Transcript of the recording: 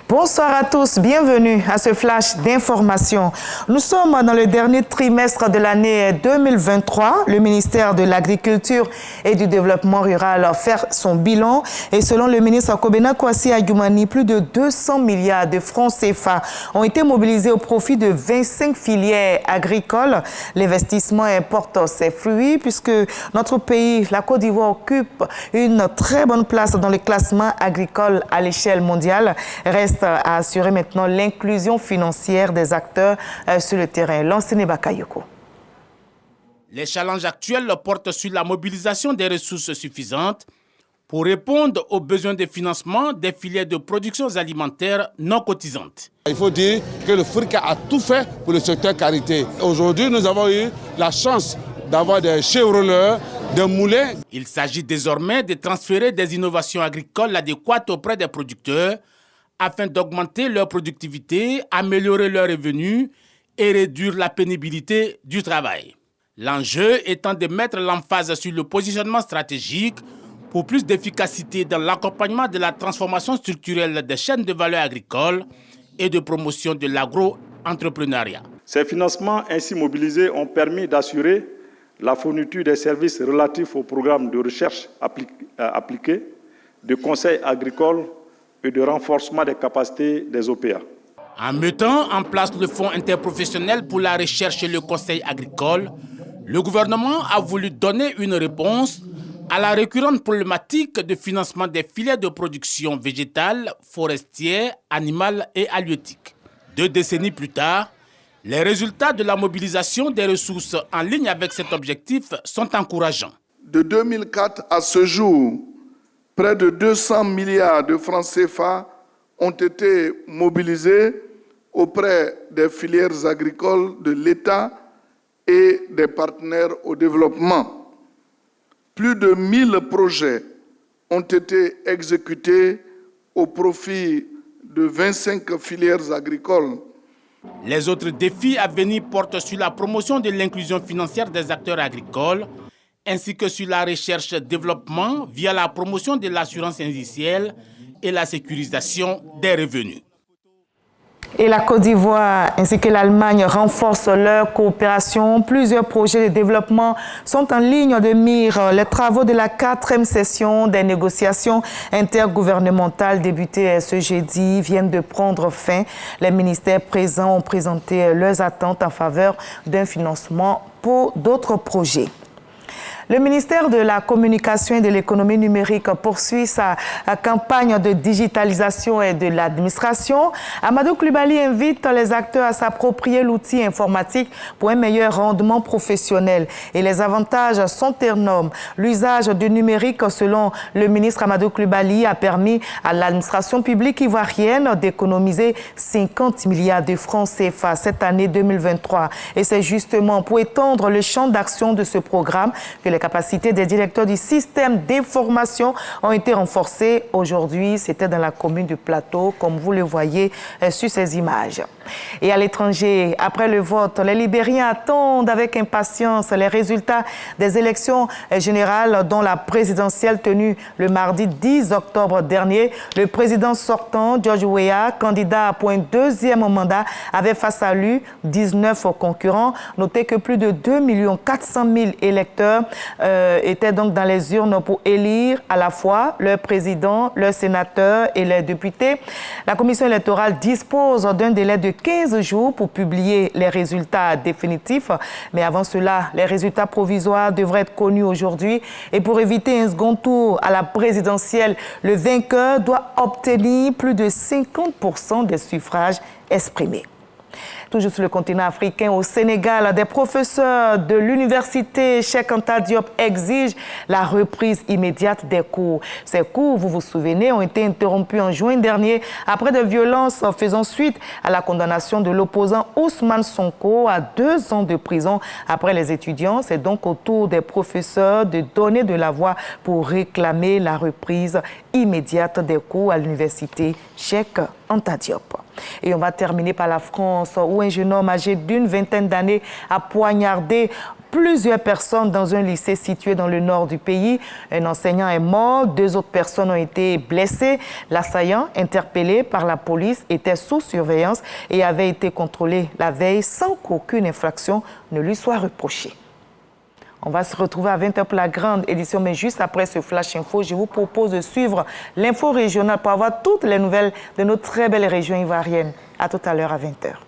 Bonsoir à tous, bienvenue à ce flash d'information. Nous sommes dans le dernier trimestre de l'année 2023. Le ministère de l'Agriculture et du Développement rural fait son bilan et selon le ministre Kobena Kwasi Adjumani, plus de 200 milliards de francs CFA ont été mobilisés au profit de 25 filières agricoles. L'investissement porte ses fruits puisque notre pays, la Côte d'Ivoire, occupe une très bonne place dans le classement agricole à l'échelle mondiale. Reste à assurer maintenant l'inclusion financière des acteurs sur le terrain. Lansene Bakayoko. Les challenges actuels portent sur la mobilisation des ressources suffisantes pour répondre aux besoins de financement des filières de production alimentaires non cotisantes. Il faut dire que le FRICA a tout fait pour le secteur carité. Aujourd'hui, nous avons eu la chance d'avoir des chevrolleurs, des moulins. Il s'agit désormais de transférer des innovations agricoles adéquates auprès des producteurs afin d'augmenter leur productivité, améliorer leurs revenus et réduire la pénibilité du travail. L'enjeu étant de mettre l'emphase sur le positionnement stratégique pour plus d'efficacité dans l'accompagnement de la transformation structurelle des chaînes de valeur agricoles et de promotion de l'agro-entrepreneuriat. Ces financements ainsi mobilisés ont permis d'assurer la fourniture des services relatifs au programme de recherche appliquée, de conseil agricole et de renforcement des capacités des OPA. En mettant en place le Fonds interprofessionnel pour la recherche et le conseil agricole, le gouvernement a voulu donner une réponse à la récurrente problématique de financement des filières de production végétale, forestière, animale et halieutique. 2 décennies plus tard, les résultats de la mobilisation des ressources en ligne avec cet objectif sont encourageants. De 2004 à ce jour, près de 200 milliards de francs CFA ont été mobilisés auprès des filières agricoles de l'État et des partenaires au développement. Plus de 1000 projets ont été exécutés au profit de 25 filières agricoles. Les autres défis à venir portent sur la promotion de l'inclusion financière des acteurs agricoles, ainsi que sur la recherche-développement via la promotion de l'assurance indiciaire et la sécurisation des revenus. Et la Côte d'Ivoire ainsi que l'Allemagne renforcent leur coopération. Plusieurs projets de développement sont en ligne de mire. Les travaux de la 4e session des négociations intergouvernementales débutées ce jeudi viennent de prendre fin. Les ministères présents ont présenté leurs attentes en faveur d'un financement pour d'autres projets. Le ministère de la Communication et de l'Économie numérique poursuit sa campagne de digitalisation et de l'administration. Amadou Coulibaly invite les acteurs à s'approprier l'outil informatique pour un meilleur rendement professionnel. Et les avantages sont énormes. L'usage du numérique, selon le ministre Amadou Coulibaly, a permis à l'administration publique ivoirienne d'économiser 50 milliards de francs CFA cette année 2023. Et c'est justement pour étendre le champ d'action de ce programme que les capacités des directeurs du système d'information ont été renforcées. Aujourd'hui, c'était dans la commune du Plateau, comme vous le voyez sur ces images. Et à l'étranger, après le vote, les Libériens attendent avec impatience les résultats des élections générales dont la présidentielle tenue le mardi 10 octobre dernier. Le président sortant, George Weah, candidat pour un 2e mandat, avait face à lui 19 concurrents. Notez que plus de 2 400 000 électeurs étaient donc dans les urnes pour élire à la fois leur président, leur sénateur et les députés. La commission électorale dispose d'un délai de 15 jours pour publier les résultats définitifs. Mais avant cela, les résultats provisoires devraient être connus aujourd'hui. Et pour éviter un second tour à la présidentielle, le vainqueur doit obtenir plus de 50% des suffrages exprimés. Toujours sur le continent africain, au Sénégal, des professeurs de l'université Cheikh Anta Diop exigent la reprise immédiate des cours. Ces cours, vous vous souvenez, ont été interrompus en juin dernier après des violences faisant suite à la condamnation de l'opposant Ousmane Sonko à 2 ans de prison. Après les étudiants, c'est donc au tour des professeurs de donner de la voix pour réclamer la reprise immédiate des cours à l'université Cheikh Anta Diop. Et on va terminer par la France, où un jeune homme âgé d'une 20aine d'années a poignardé plusieurs personnes dans un lycée situé dans le nord du pays. Un enseignant est mort, 2 autres personnes ont été blessées. L'assaillant, interpellé par la police, était sous surveillance et avait été contrôlé la veille sans qu'aucune infraction ne lui soit reprochée. On va se retrouver à 20h pour la grande édition, mais juste après ce Flash Info, je vous propose de suivre l'info régionale pour avoir toutes les nouvelles de nos très belles régions ivoiriennes. À tout à l'heure à 20h.